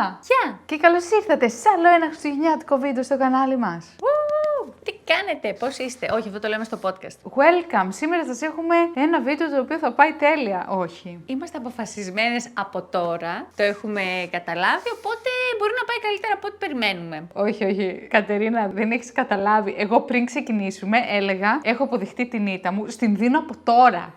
Γεια! Και καλώς ήρθατε σε άλλο ένα χριστουγεννιάτικο βίντεο στο κανάλι μας. Τι κάνετε, πώς είστε? Όχι, αυτό το λέμε στο podcast. Welcome! Σήμερα σας έχουμε ένα βίντεο το οποίο θα πάει τέλεια. Όχι. Είμαστε αποφασισμένες από τώρα, το έχουμε καταλάβει, οπότε μπορεί να πάει καλύτερα από ό,τι περιμένουμε. Όχι. Κατερίνα, δεν έχεις καταλάβει. Εγώ πριν ξεκινήσουμε έλεγα: έχω αποδεχτεί την ήττα μου. Στην δίνω από τώρα.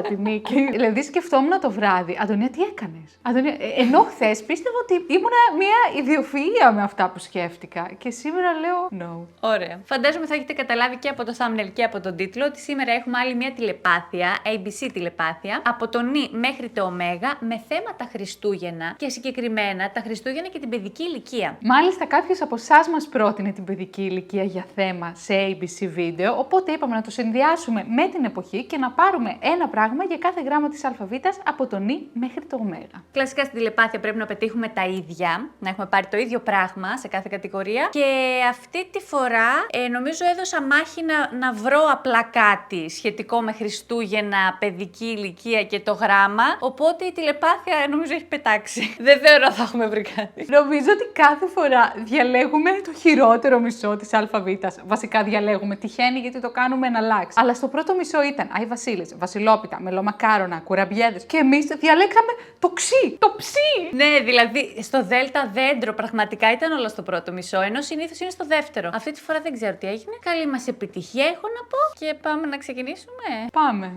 Την νίκη. Δηλαδή σκεφτόμουν το βράδυ. Αντωνία, τι έκανες? Αντωνία, ενώ χθες πίστευα ότι ήμουνα μια ιδιοφυΐα με αυτά που σκέφτηκα. Και σήμερα λέω no. Ωραία. Φαντάζομαι θα έχετε καταλάβει και από το thumbnail και από τον τίτλο ότι σήμερα έχουμε άλλη μια τηλεπάθεια, ABC τηλεπάθεια, από το νη μέχρι το ω, με θέματα Χριστούγεννα και συγκεκριμένα τα Χριστούγεννα και την παιδική ηλικία. Μάλιστα, κάποιος από εσάς μας πρότεινε την παιδική ηλικία για θέμα σε ABC βίντεο, οπότε είπαμε να το συνδυάσουμε με την εποχή και να πάρουμε ένα πράγμα για κάθε γράμμα της αλφαβήτας από το νη μέχρι το ω. Κλασικά στην τηλεπάθεια πρέπει να πετύχουμε τα ίδια, να έχουμε πάρει το ίδιο πράγμα σε κάθε κατηγορία και αυτή τη φορά νομίζω έδωσα μάχη να βρω απλά κάτι σχετικό με Χριστούγεννα, παιδική ηλικία και το γράμμα, οπότε η τηλεπάθεια νομίζω έχει πετάξει. Δεν θεωρώ θα έχουμε βρει κάτι. Νομίζω ότι κάθε φορά διαλέγουμε το χειρότερο μισό της αλφαβήτας. Βασικά διαλέγουμε, τυχαίνει γιατί το κάνουμε ένα λάξ. Αλλά στο πρώτο μισό ήταν Άι Βασίλης, Βασιλόπιτα, μελομακάρονα, κουραμπιέδες και εμείς διαλέξαμε το ξύ, το ψι. Ναι, δηλαδή στο δέλτα δέντρο πραγματικά ήταν όλο στο πρώτο μισό, ενώ συνήθως είναι στο δεύτερο. Αυτή τη φορά δεν ξέρω τι έγινε. Καλή μας επιτυχία έχω να πω και πάμε να ξεκινήσουμε. Πάμε.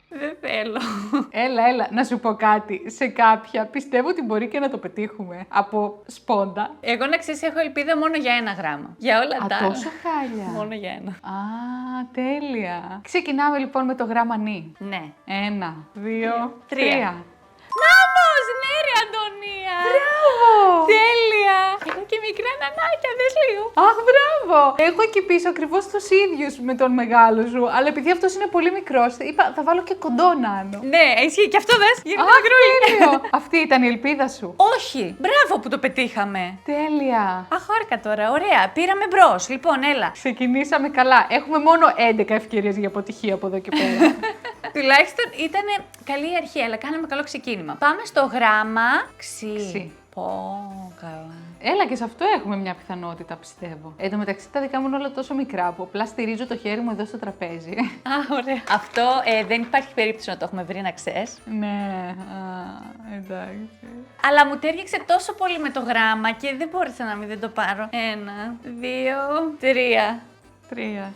Δεν θέλω. Έλα, να σου πω κάτι. Σε κάποια πιστεύω ότι μπορεί και να το πετύχουμε. Από σπόντα. Εγώ να ξέρεις έχω ελπίδα μόνο για ένα γράμμα. Για όλα τα άλλα. Τόσο χάλια. Μόνο για ένα. Α, τέλεια. Ξεκινάμε λοιπόν με το γράμμα νη. Ναι. 1, 2, 3. Νάνος! Ναι ρε Αντωνία! Μπράβο! Τέλεια! Έχω και μικρά νανάκια, δες λίγο. Αχ, μπράβο! Έχω εκεί πίσω ακριβώς τους ίδιους με τον μεγάλο σου, αλλά επειδή αυτός είναι πολύ μικρός, είπα θα βάλω και κοντό νάνο. Ναι, ισχύει και αυτό δες. Γίνεται Αχ, μικρούλι. τέλειο! Αυτή ήταν η ελπίδα σου. Όχι! Μπράβο που το πετύχαμε. Τέλεια! Αχ, όρκα τώρα, ωραία. Πήραμε μπρος. Λοιπόν, έλα. Ξεκινήσαμε καλά. Έχουμε μόνο 11 ευκαιρίες για αποτυχία από εδώ και πέρα. Τουλάχιστον ήταν καλή η αρχή, αλλά κάναμε καλό ξεκίνημα. Πάμε στο γράμμα ξύ. Πω, καλά. Έλα, και σε αυτό έχουμε μια πιθανότητα, πιστεύω. Εν τω μεταξύ, τα δικά μου είναι όλα τόσο μικρά που απλά στηρίζω το χέρι μου εδώ στο τραπέζι. Α, ωραία. Αυτό δεν υπάρχει περίπτωση να το έχουμε βρει, να ξέρεις. Ναι, εντάξει. Αλλά μου τέριαξε τόσο πολύ με το γράμμα και δεν μπόρεσα να μην δεν το πάρω. 1, 2, 3. 3.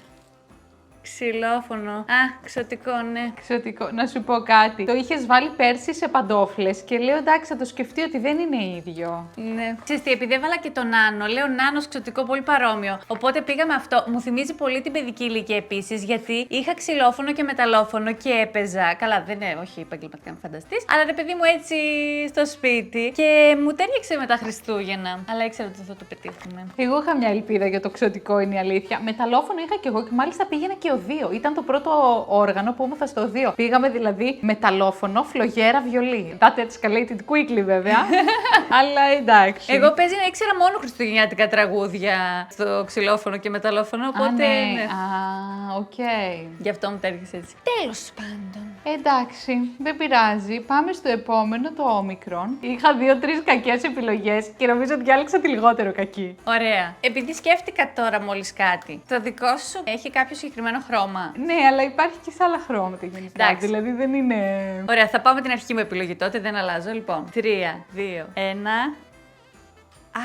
Ξυλόφωνο. Α, ξωτικό, ναι. Ξωτικό. Να σου πω κάτι. Το είχες βάλει πέρσι σε παντόφλες και λέω εντάξει, θα το σκεφτεί ότι δεν είναι ίδιο. Ναι. Ξέρεις τι, επειδή έβαλα και το νάνο, λέω νάνος ξωτικό πολύ παρόμοιο. Οπότε πήγαμε αυτό. Μου θυμίζει πολύ την παιδική ηλικία επίσης, γιατί είχα ξυλόφωνο και μεταλλόφωνο και έπαιζα. Καλά, δεν είναι, όχι επαγγελματικά, με φανταστείς. Αλλά ρε παιδί μου έτσι στο σπίτι. Και μου τέριαξε με τα Χριστούγεννα. Αλλά ήξερα ότι θα το πετύχουμε. Εγώ είχα μια ελπίδα για το ξωτικό, είναι η αλήθεια. Μεταλλόφωνο είχα και εγώ και μάλιστα πήγαινα και οδείο. Ήταν το πρώτο όργανο που ήμουν στο οδείο. Πήγαμε δηλαδή μεταλλόφωνο, φλογέρα, βιολί. That escalated quickly βέβαια. Αλλά εντάξει. Εγώ παίζει να ήξερα μόνο χριστουγεννιάτικα τραγούδια στο ξυλόφωνο και μεταλλόφωνο. Οπότε. Ναι. Α, οκ. Γι' αυτό μου τέριαξε έτσι. Τέλος πάντων. Εντάξει, δεν πειράζει. Πάμε στο επόμενο, το όμικρον. Είχα 2-3 κακές επιλογές και νομίζω ότι διάλεξα τη λιγότερο κακή. Ωραία. Επειδή σκέφτηκα τώρα μόλις κάτι, το δικό σου έχει κάποιο συγκεκριμένο χρώμα. Ναι, αλλά υπάρχει και σε άλλα χρώματα γενικά. Εντάξει. Δηλαδή δεν είναι. Ωραία, θα πάω με την αρχική μου επιλογή τότε, δεν αλλάζω. Λοιπόν, 3, 2, 1. Α,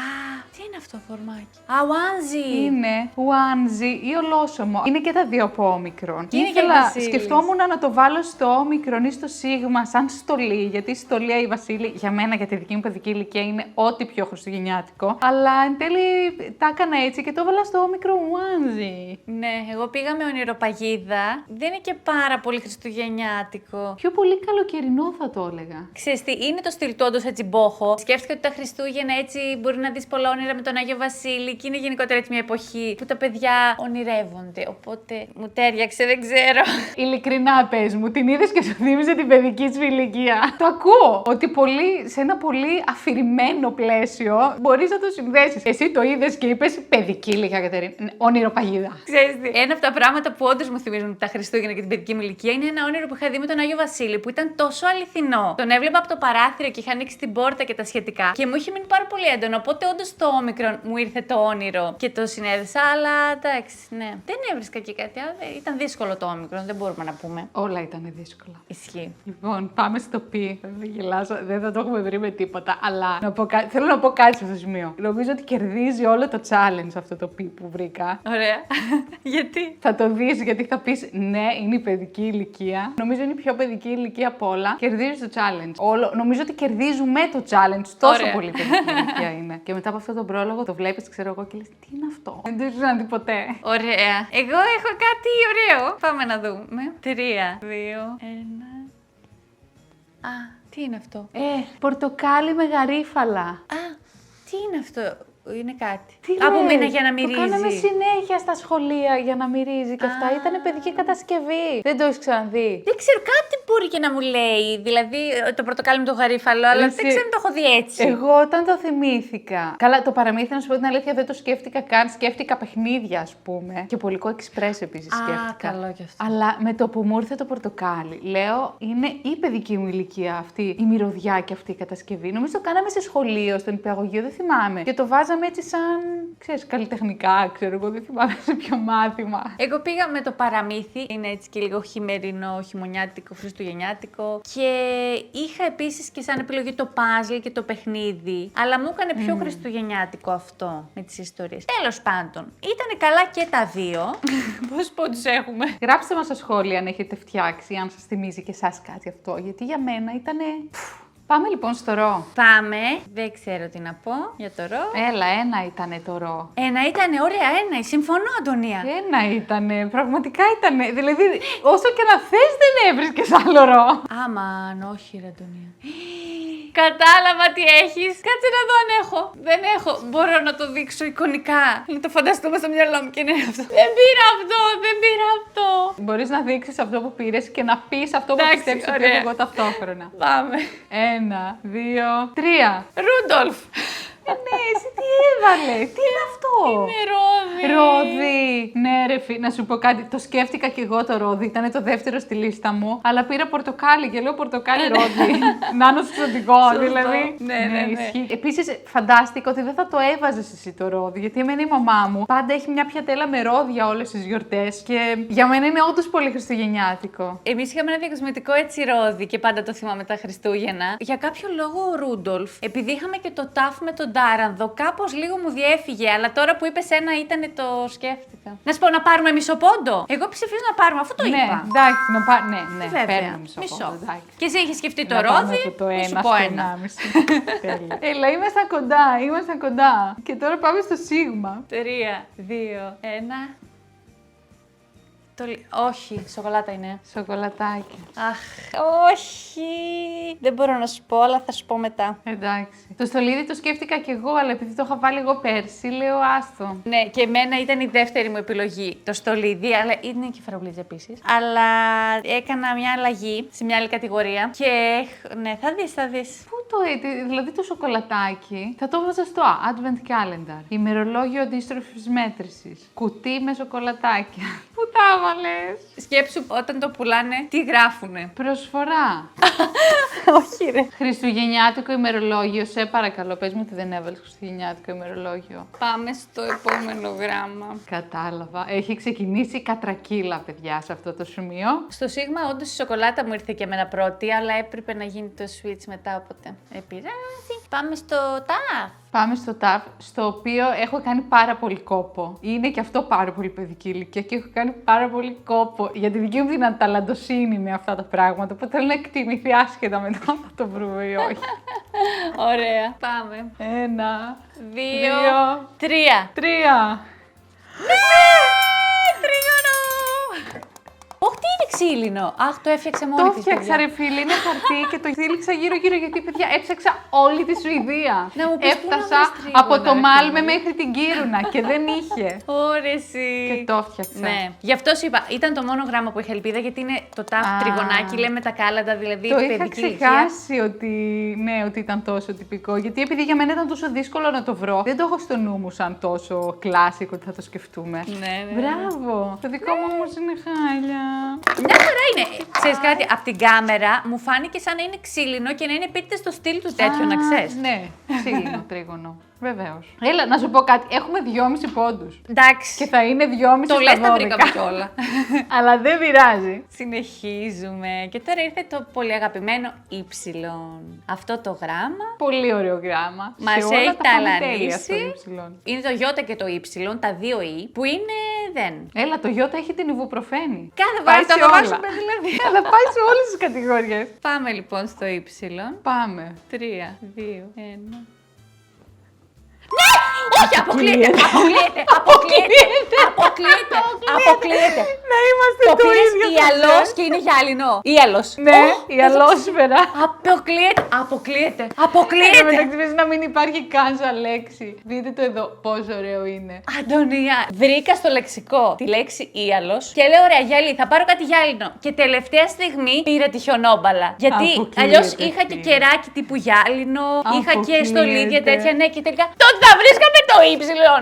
τι είναι αυτό το φορμάκι? Α, onesie! Είναι onesie ή ολόσωμο. Είναι και τα δύο από όμικρον. Και είναι και η Βασίλης. Σκεφτόμουν να το βάλω στο όμικρον ή στο σίγμα σαν στολή. Γιατί η στολή η Βασίλη για μένα, για τη δική μου παιδική ηλικία, είναι ό,τι πιο χριστουγεννιάτικο. Αλλά εν τέλει τα έκανα έτσι και το έβαλα στο όμικρον onesie. Ναι, εγώ πήγα με ονειροπαγίδα. Δεν είναι και πάρα πολύ χριστουγεννιάτικο. Πιο πολύ καλοκαιρινό θα το έλεγα. Ξέρεις τι, είναι το στυλ του όντως έτσι μπόχο. Σκέφτηκα ότι τα Χριστούγεννα έτσι μπορεί μπορεί να δεις πολλά όνειρα με τον Άγιο Βασίλη και είναι γενικότερα έτσι μια εποχή που τα παιδιά ονειρεύονται. Οπότε μου τέριαξε, δεν ξέρω. Ειλικρινά πες μου, την είδες και σου θύμιζε την παιδική σου ηλικία. Το ακούω ότι σε ένα πολύ αφηρημένο πλαίσιο μπορείς να το συνδέσεις. Εσύ το είδες και είπες παιδική ηλικία, Κατερίνα. Όνειρο παγίδα. Ξέρεις τι, ένα από τα πράγματα που όντως μου θυμίζουν τα Χριστούγεννα και την παιδική μου ηλικία είναι ένα όνειρο που είχα δει με τον Άγιο Βασίλη που ήταν τόσο αληθινό. Τον έβλεπα από το παράθυρο και είχα ανοίξει την πόρτα και τα σχετικά και μου είχε μείνει πάρα πολύ έντονο. Οπότε όντως το όμικρον μου ήρθε το όνειρο και το συνέδεσα, αλλά εντάξει, ναι. Δεν έβρισκα και κάτι άλλο. Ήταν δύσκολο το όμικρον, δεν μπορούμε να πούμε. Όλα ήταν δύσκολα. Ισχύει. Λοιπόν, πάμε στο πι. Δεν γελάσω, δεν θα το έχουμε βρει με τίποτα. Αλλά θέλω να πω κάτι σε αυτό το σημείο. Νομίζω ότι κερδίζει όλο το challenge αυτό το πι που βρήκα. Ωραία. Γιατί? Θα το δεις, γιατί θα πεις ναι, είναι η παιδική ηλικία. Νομίζω είναι η πιο παιδική ηλικία από όλα. Κερδίζει το challenge. Νομίζω ότι κερδίζουμε το challenge. Τόσο Ωραία. πολύ παιδική ηλικία είναι. Και μετά από αυτό τον πρόλογο το βλέπεις, ξέρω εγώ, και λες τι είναι αυτό. Δεν το ήθελα να δει ποτέ. Ωραία. Εγώ έχω κάτι ωραίο. Πάμε να δούμε. 3, 2, 1. Α, τι είναι αυτό? Πορτοκάλι με γαρίφαλα. Α, τι είναι αυτό? Είναι κάτι. Τι Από λες? μήνα για να μυρίζει. Το κάναμε συνέχεια στα σχολεία για να μυρίζει και αυτά. Ήταν παιδική κατασκευή. Δεν το έχεις ξαναδεί. Δεν ξέρω, κάτι μπορεί και να μου λέει. Δηλαδή το πορτοκάλι με το γαρίφαλο, αλλά δεν ξέρω αν το έχω δει έτσι. Εγώ όταν το θυμήθηκα. Καλά, το παραμύθι, να σου πω την αλήθεια, δεν το σκέφτηκα καν. Σκέφτηκα παιχνίδια, ας πούμε. Και πολικό εξπρές επίσης σκέφτηκα. Καλό κι αυτό. Αλλά με το που μου ήρθε το πορτοκάλι, λέω είναι η παιδική μου ηλικία αυτή, η μυρωδιά και αυτή η κατασκευή. Νομίζω το κάναμε σε σχολείο, στον υπηαγωγείο, δεν θυμάμαι. Και το βάζαμε έτσι σαν, ξέρεις, καλλιτεχνικά, ξέρω εγώ, δεν θυμάμαι σε ποιο μάθημα. Εγώ πήγα με το παραμύθι, είναι έτσι και λίγο χειμερινό, χειμωνιάτικο, χριστουγεννιάτικο. Και είχα επίσης και σαν επιλογή το puzzle και το παιχνίδι. Αλλά μου έκανε πιο χριστουγεννιάτικο αυτό με τις ιστορίες. Τέλος πάντων, ήταν καλά και τα δύο. Πόσους πόντους έχουμε? Γράψτε μας στα σχόλια αν έχετε φτιάξει, αν σας θυμίζει και εσάς κάτι αυτό, γιατί για μένα ήτανε. Πάμε λοιπόν στο ρο. Πάμε. Δεν ξέρω τι να πω για το ρο. Έλα, ένα ήτανε το ρο. Ένα ήτανε, ωραία, ένα. Συμφωνώ, Αντωνία. Ένα ήτανε, πραγματικά ήτανε. Δηλαδή, όσο και να θες δεν έβρισκες άλλο ρο. Άμαν, όχι, ρε Αντωνία. Κατάλαβα τι έχεις. Κάτσε να δω αν έχω. Δεν έχω. Μπορώ να το δείξω εικονικά. Να το φανταστούμε στο μυαλό μου και είναι αυτό. Δεν πήρα αυτό, δεν πήρα αυτό. Μπορείς να δείξεις αυτό που πήρες και να πεις αυτό που Εντάξει, πιστεύεις ότι ωραία. έχω εγώ ταυτόχρονα. Πάμε. 1, 2, 3. Ρούντολφ. Ναι, εσύ τι έβαλε, τι είναι αυτό. Είναι ρόδι. Ρόδι. Ναι, ρε να σου πω κάτι. Το σκέφτηκα κι εγώ το ρόδι. Ήταν το δεύτερο στη λίστα μου. Αλλά πήρα πορτοκάλι και λέω πορτοκάλι ρόδι. Νάνο εξωτικό, δηλαδή. Ναι. Ισχύει. Επίσης, φαντάστηκα ότι δεν θα το έβαζες εσύ το ρόδι. Γιατί εμένα η μαμά μου πάντα έχει μια πιατέλα με ρόδια όλες τις γιορτές. Και για μένα είναι όντως πολύ χριστουγεννιάτικο. Εμείς είχαμε ένα διακοσμητικό έτσι ρόδι και πάντα το θυμάμαι τα Χριστούγεννα. Για κάποιο λόγο ο Ρούντολφ, επειδή είχαμε και το τάφ με τον Τάρανδο, κάπως λίγο μου διέφυγε. Αλλά τώρα που είπες ένα ήταν το σκέφτηκα. Να σου πω να πάρουμε μισό πόντο. Εγώ ψηφίζω να πάρουμε, αυτό το Ναι, είπα. εντάξει, ναι, Βέβαια. παίρνουμε μισό. πόντο, εντάξει. Και εσύ είχες σκεφτεί το Να πάμε ρόδι. από το να σου 1 πω στο ένα. 1,5. Τέλεια. Έλα, ήμασταν κοντά. Και τώρα πάμε στο σίγμα. 3, 2, 1. Όχι, σοκολάτα είναι. Σοκολατάκι. Αχ, όχι. Δεν μπορώ να σου πω, αλλά θα σου πω μετά. Εντάξει. Το στολίδι το σκέφτηκα κι εγώ, αλλά επειδή το είχα βάλει εγώ πέρσι, λέω άστο. Ναι, και εμένα ήταν η δεύτερη μου επιλογή το στολίδι, αλλά είναι και η φραουλίτσα επίσης. Αλλά έκανα μια αλλαγή σε μια άλλη κατηγορία και ναι, θα δεις. Πού το δηλαδή το σοκολατάκι θα το βάζα στο Advent Calendar. Ημερολόγιο αντίστροφης μέτρησης. Κουτί με σοκολατάκια. Πού τα έβαλες? Σκέψου όταν το πουλάνε, τι γράφουνε. Προσφορά. Όχι ρε. Χριστουγεννιάτικο ημερολόγιο. Σε παρακαλώ, πες μου ότι δεν έβαλες χριστουγεννιάτικο ημερολόγιο. Πάμε στο επόμενο γράμμα. Κατάλαβα. Έχει ξεκινήσει κατρακύλα, παιδιά, σε αυτό το σημείο. Στο σίγμα, όντως η σοκολάτα μου ήρθε και εμένα πρώτη, αλλά έπρεπε να γίνει το switch μετά, οπότε επηρεάζει. Πάμε στο ταφ. Πάμε στο ταφ, στο οποίο έχω κάνει πάρα πολύ κόπο. Είναι και αυτό πάρα πολύ παιδική ηλικία και έχω κάνει πάρα πολύ κόπο για τη δική μου την αταλαντοσύνη με αυτά τα πράγματα. Οπότε θέλω να εκτιμηθεί άσχετα μετά θα το βρούμε ή όχι. Ωραία. Πάμε. 1, 2, 3. 3. Τρίγωνο! Όχι, τι είναι ξύλινο. Αχ, το έφτιαξε μόνη Το της, φτιάξα, παιδιά. ρε φίλε, είναι χαρτί και το θύλιξα γύρω-γύρω γιατί, παιδιά, έψαξα όλη τη Σουηδία. Να μου πεις πού να Έφτασα βρεις τρίγωνα, από το ρε Μάλμε φίλε. μέχρι την Κύρουνα και δεν είχε. Ωρεσί. Και το φτιάξα. Ναι. Γι' αυτό σου είπα, ήταν το μόνο γράμμα που είχα ελπίδα γιατί είναι το τάφ Α. τριγωνάκι, λέμε τα κάλαντα, δηλαδή Το είχα παιδική ηλικία. ξεχάσει ότι, ναι, ότι ήταν τόσο τυπικό. Γιατί επειδή για μένα ήταν τόσο δύσκολο να το βρω, δεν το έχω στο νου μου σαν τόσο κλάσικο ότι θα το σκεφτούμε. Ναι. Μπράβο! Το δικό μου όμως είναι χάλια. Μια χαρά είναι. Ξέρεις κάτι, από την κάμερα μου φάνηκε σαν να είναι ξύλινο και να είναι επίτηδες στο στυλ του τέτοιο, να ξέρεις. Ναι, ξύλινο τρίγωνο. Βεβαίως. Έλα, να σου πω κάτι. Έχουμε 2,5 πόντους. Εντάξει. Και θα είναι 2,5 Το στα λες, τα 12. βρήκαμε κιόλα. Αλλά δεν πειράζει. Συνεχίζουμε. Και τώρα ήρθε το πολύ αγαπημένο Y. Αυτό το γράμμα Πολύ ωραίο γράμμα. μας Σε όλα έχει τα πάμε τέλεια στο ταλανίσει. Y. Είναι το Ι και το Y, τα δύο Ι, που είναι δεν. Έλα, το Ι έχει την ιβουπροφένη. Κάθε Πάει φορά το σε βάζουμε όλα. δηλαδή. Αλλά πάει σε όλες τις κατηγορίες. Πάμε λοιπόν στο Y. Πάμε. 3, 2, 1. Ναι! Όχι, αποκλείεται! Αποκλείεται! Αποκλείεται! Αποκλείεται! Αποκλείεται! Να είμαστε Το το πήρες ίδιο. ιαλός και είναι γυάλινο. Ιαλος. Ναι, η αλόσφαιρα. Αποκλείεται! Αποκλείεται! Εν τω Αποκλείεται! μεταξύ, πες να μην υπάρχει καν σαν λέξη. Δείτε το εδώ, πόσο ωραίο είναι. Αντωνία, βρήκα στο λεξικό τη λέξη ίαλος και λέω: ωραία, γυαλί, θα πάρω κάτι γυάλινο. Και τελευταία στιγμή πήρα τη χιονόμπαλα. Γιατί Αποκλείεται, αλλιώς είχα και φίλε. κεράκι τύπου γυάλινο, είχα και Αποκλείεται. στολίδια τέτοια. Ναι, και τελικά τότε θα βρίσκαμε το Y.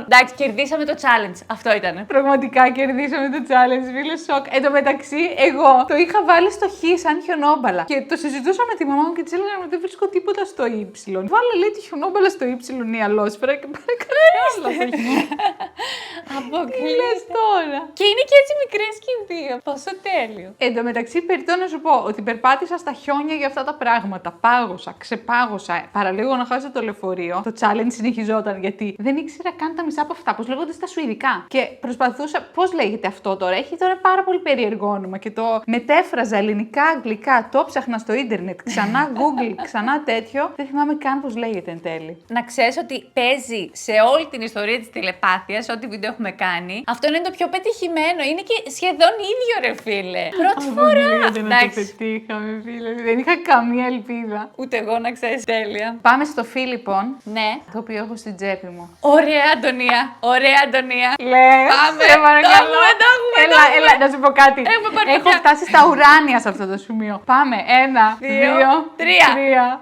Εντάξει, κερδίσαμε το challenge. Αυτό ήτανε. Πραγματικά κερδίσαμε το challenge, φίλε, σοκ. Εν τω μεταξύ, εγώ το είχα βάλει στο Χ σαν χιονόμπαλα. Και το συζητούσα με τη μαμά μου και τη έλεγα ότι δεν βρίσκω τίποτα στο Y. Βάλε, λέει, τη χιονόμπαλα στο Y η αλόσφαιρα και πάρε κάτι άλλο στο Χ. Τι Αποκλείεται. λες τώρα. Και είναι και έτσι μικρές και οι δύο. Πόσο τέλειο. Εν τω μεταξύ, περιττό να σου πω ότι περπάτησα στα χιόνια για αυτά τα πράγματα. Πάγωσα, ξεπάγωσα. Παραλίγο να χάσω το λεωφορείο. Το challenge συνεχιζόταν γιατί δεν ήξερα καν τα μισά από αυτά. Πώ λέγονται στα σουηδικά. Και προσπαθούσα. Πώ λέγεται αυτό τώρα. Έχει τώρα πάρα πολύ περίεργο όνομα και το μετέφραζα ελληνικά, αγγλικά. Το ψάχνα στο ίντερνετ. Ξανά Google, ξανά τέτοιο. Δεν θυμάμαι καν πώ λέγεται εν τέλει. Να ξέρεις ότι παίζει σε όλη την ιστορία της τηλεπάθειας, ό,τι βίντεο έχουμε κάνει. Αυτό είναι το πιο πετυχημένο. Είναι και σχεδόν ίδιο, ρε φίλε. Πρώτη φορά. Να το Εντάξει. πετύχαμε, φίλε. Δεν είχα καμία ελπίδα. Ούτε εγώ να ξέρεις. Τέλεια. Πάμε στο Φι, λοιπόν. Ναι. Το οποίο έχω στην τσέπη μου. Ωραία, Αντωνία. Ωραία, Αντωνία. Λες, Πάμε. σε παρακαλώ. Το έχουμε, το έχουμε, το Έλα, έχουμε. έλα, να σου πω κάτι. Έχουμε πάρει Έχω πια. φτάσει στα ουράνια σε αυτό το σημείο. Πάμε. 1, 2, Δύο, τρία. 3.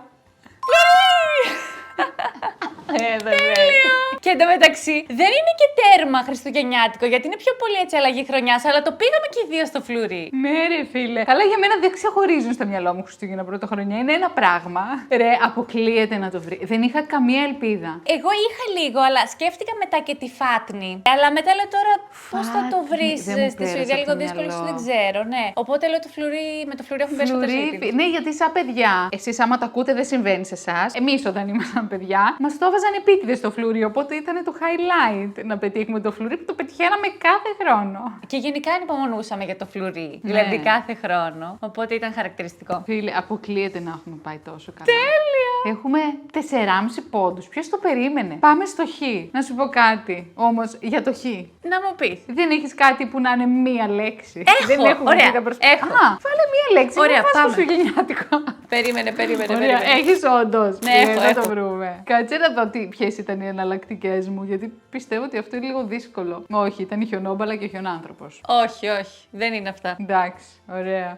Και εντωμεταξύ δεν είναι και τέρμα χριστουγεννιάτικο, γιατί είναι πιο πολύ έτσι αλλαγή χρονιάς, αλλά το πήγαμε και οι δύο στο φλουρί. Ναι, ρε φίλε. Καλά, για μένα δεν ξεχωρίζουν στα μυαλό μου Χριστούγεννα πρωτοχρονιά. Είναι ένα πράγμα. Ρε, αποκλείεται να το βρει. Δεν είχα καμία ελπίδα. Εγώ είχα λίγο, αλλά σκέφτηκα μετά και τη φάτνη. Αλλά μετά λέω τώρα πώς θα το Φάτνη, βρεις δεν μου στη πέρασε Σουηδία, από λίγο το δύσκολο, ίσως μυαλό. δεν ξέρω, ναι. Οπότε λέω το φλουρί, με το φλουρί έχουμε περισσότερες ελπίδες. Ναι, γιατί σαν παιδιά, εσείς άμα τα ακούτε δεν συμβαίνει σε εσά. Εμείς όταν ήμασταν παιδιά, μας το έβαζαν επίτηδες στο φλουρί. Οπότε ήταν το highlight να πετύχουμε το φλουρί που το πετυχαίναμε κάθε χρόνο. Και γενικά ανυπομονούσαμε για το φλουρί. Δηλαδή κάθε χρόνο. Οπότε ήταν χαρακτηριστικό. Φίλε, αποκλείεται να έχουμε πάει τόσο καλά. Τέλεια! Έχουμε 4,5 πόντους. Ποιος το περίμενε. Πάμε στο Χ. Να σου πω κάτι. Όμως για το Χ. Να μου πεις. Δεν έχεις κάτι που να είναι μία λέξη. Έχω, Δεν έχουμε ωραία, δει τα προσπ- έχω. Α, βάλε μία λέξη. Ωραία, μην φας το πάμε. Χριστουγεννιάτικο. Περίμενε. Ωραία, έχεις όντως. Ναι, έχω, Θα το έχω. βρούμε. Κάτσε να δω ποιες ήταν οι εναλλακτικές μου, γιατί πιστεύω ότι αυτό είναι λίγο δύσκολο. Όχι, ήταν η χιονόμπαλα και ο χιονάνθρωπος. Όχι, όχι. Δεν είναι αυτά. Εντάξει, ωραία.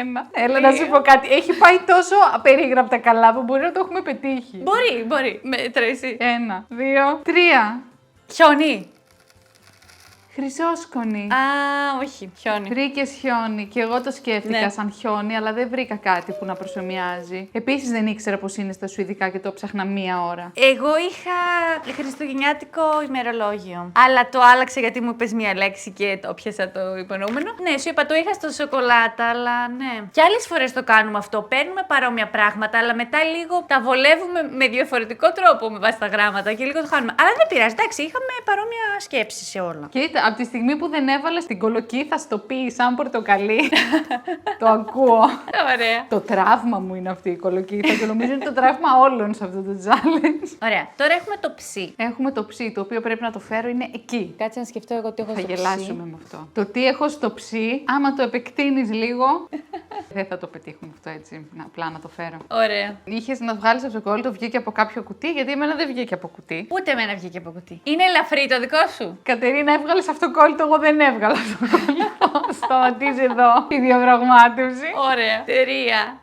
Ένα. Έλα να σου πω κάτι. Έχει πάει τόσο απερίγραπτα καλά που μπορεί να το έχουμε πετύχει. Μπορεί. Μέτρα εσύ. 1, 2, 3. Χιόνι. Χρυσόσκονη. Α, όχι. Χιόνι. Βρήκε χιόνι και εγώ το σκέφτηκα Ναι. σαν χιόνι, αλλά δεν βρήκα κάτι που να προσωμιάζει. Επίσης δεν ήξερα πώς είναι στα σουηδικά και το ψάχνα μία ώρα. Εγώ είχα χριστουγεννιάτικο ημερολόγιο. Αλλά το άλλαξα γιατί μου είπες μία λέξη και το πιάσα το υπονοούμενο. Ναι, σου είπα το είχα στο σοκολάτα, αλλά ναι. Και άλλες φορές το κάνουμε αυτό. Παίρνουμε παρόμοια πράγματα, αλλά μετά λίγο τα βολεύουμε με διαφορετικό τρόπο με βάση τα γράμματα και λίγο το χάνουμε. Αλλά δεν πειράζει, εντάξει, είχαμε παρόμοια σκέψη σε όλα. Κοίτα, από τη στιγμή που δεν έβαλες την κολοκύθα στο πει σαν πορτοκαλί, το ακούω. Ωραία. Το τραύμα μου είναι αυτή η κολοκύθα και νομίζω είναι το τραύμα όλων σε αυτό το challenge. Ωραία. Τώρα έχουμε το ψι. Έχουμε το ψι, το οποίο πρέπει να το φέρω είναι εκεί. Κάτσε να σκεφτώ εγώ τι έχω Θα στο γελάσουμε με αυτό. Το τι έχω στο ψι, άμα το επεκτείνεις λίγο, δεν θα το πετύχουμε αυτό έτσι. Απλά να το φέρω. Ωραία. Είχες να βγάλεις αυτοκόλλητο, βγήκε από κάποιο κουτί, γιατί εμένα δεν βγήκε από κουτί. Ούτε εμένα βγήκε από κουτί. Είναι ελαφρύ το δικό σου. Κατερίνα, έβγαλες αυτοκόλλητο, εγώ δεν έβγαλα αυτοκόλλητο. Σταματήσει εδώ η διαπραγμάτευση. Ωραία. 3,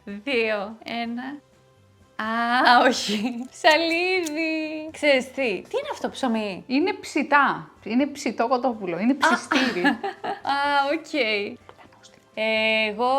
2, 1. Α, όχι. Ψαλίδι. Ξέρεις τι είναι αυτό ψωμί? Είναι ψητά. Είναι ψητό κοτόπουλο. Είναι ψιστήρι. Α, οκ. Εγώ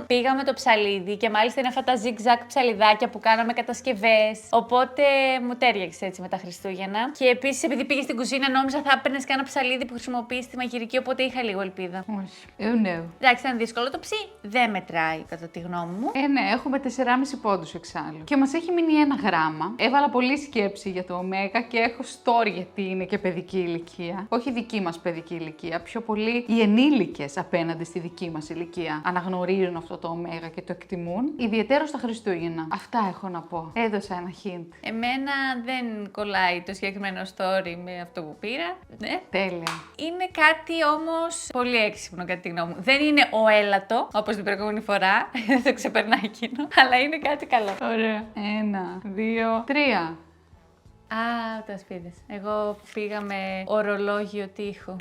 πήγα με το ψαλίδι και μάλιστα είναι αυτά τα zigzag ψαλιδάκια που κάναμε κατασκευές. Οπότε μου τέριαξε έτσι με τα Χριστούγεννα. Και επίσης, επειδή πήγε στην κουζίνα, νόμιζα θα έπαιρνε και ένα ψαλίδι που χρησιμοποιεί στη μαγειρική, οπότε είχα λίγο ελπίδα. Όχι. No. Εντάξει, ήταν δύσκολο το ψι. Δεν μετράει, κατά τη γνώμη μου. Ναι, έχουμε 4,5 πόντους εξάλλου. Και μας έχει μείνει 1 γράμμα. Έβαλα πολλή σκέψη για το ωμέγα και έχω story γιατί είναι και παιδική ηλικία. Όχι δική μας παιδική ηλικία. Πιο πολύ οι ενήλικες απέναντι στη δική μας ηλικία αναγνωρίζουν αυτό το ωμέγα και το εκτιμούν. Ιδιαίτερα στα Χριστούγεννα. Αυτά έχω να πω. Έδωσα ένα hint. Εμένα δεν κολλάει το συγκεκριμένο story με αυτό που πήρα. Ναι. Τέλεια. Είναι κάτι όμως πολύ έξυπνο κατά τη γνώμη μου. Δεν είναι ο έλατο, όπως την προηγούμενη φορά. Δεν το ξεπερνάει εκείνο. Αλλά είναι κάτι καλό. Ωραία. 1, 2, 3. Α, τα σπίδες. Εγώ πήγα με ορολόγιο τοίχου.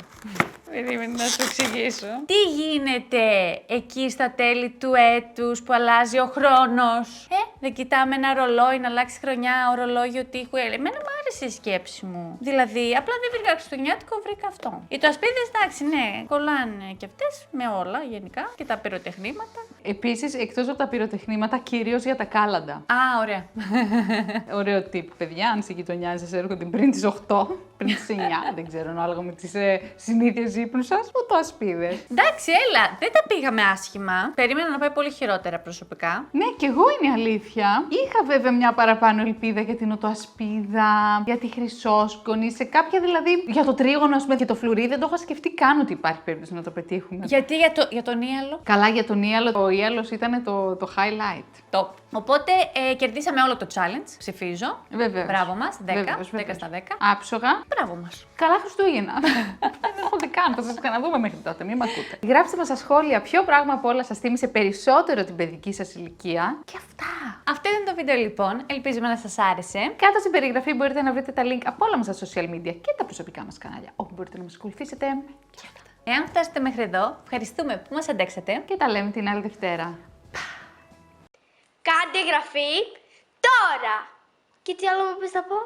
Περίμενε να σου εξηγήσω. Τι γίνεται εκεί στα τέλη του έτους που αλλάζει ο χρόνος? Δεν κοιτάμε ένα ρολόι να αλλάξει χρονιά, ορολόγιο τοίχου. Εμένα μου άρεσε η σκέψη μου. Δηλαδή, απλά δεν βρήκα χριστουγεννιάτικο, βρήκα αυτό. Οι τοασπίδες, εντάξει, ναι, κολλάνε και αυτές με όλα γενικά και τα πυροτεχνήματα. Επίσης, εκτός από τα πυροτεχνήματα, κυρίως για τα κάλαντα. Α, ωραία. Ωραίο tip, παιδιά. Αν σε γειτονιά σας έρχονται πριν τις 8, πριν τις 9, δεν ξέρω, ανάλογα με τις συνήθειες ύπνου σας, το ασπίδες. Εντάξει, έλα, δεν τα πήγαμε άσχημα. Περίμενα να πάει πολύ χειρότερα προσωπικά. Ναι, και εγώ είναι η αλήθεια. Είχα βέβαια μια παραπάνω ελπίδα για την οτοασπίδα, για τη χρυσόσκονη, σε κάποια δηλαδή. Για το τρίγωνο, α πούμε, και το φλουρί, δεν το είχα σκεφτεί καν ότι υπάρχει περίπτωση να το πετύχουμε. Γιατί για τον Ίαλο? Καλά, για τον Ίαλο, ο Ίαλος ήταν το highlight. Top. Οπότε κερδίσαμε όλο το challenge. Ψηφίζω. Βεβαίως. Μπράβο μας. 10. Βεβαίως, 10 στα 10. Άψογα. Μπράβο μας. Καλά Χριστούγεννα. Δεν έρχονται καν. Θα σας ξαναδούμε μέχρι τότε. Μην μ' ακούτε. Γράψτε μας στα σχόλια ποιο πράγμα από όλα σας θύμισε περισσότερο την παιδική σας ηλικία. Και αυτά. Αυτό ήταν το βίντεο λοιπόν. Ελπίζουμε να σας άρεσε. Κάτω στην περιγραφή μπορείτε να βρείτε τα link από όλα μας τα social media και τα προσωπικά μας κανάλια όπου μπορείτε να μας ακολουθήσετε. Και αυτά. Εάν φτάσετε μέχρι εδώ, ευχαριστούμε που μας αντέξατε. Και τα λέμε την άλλη Δευτέρα. Κάντε εγγραφή τώρα! Και τι άλλο μου πεις να πω?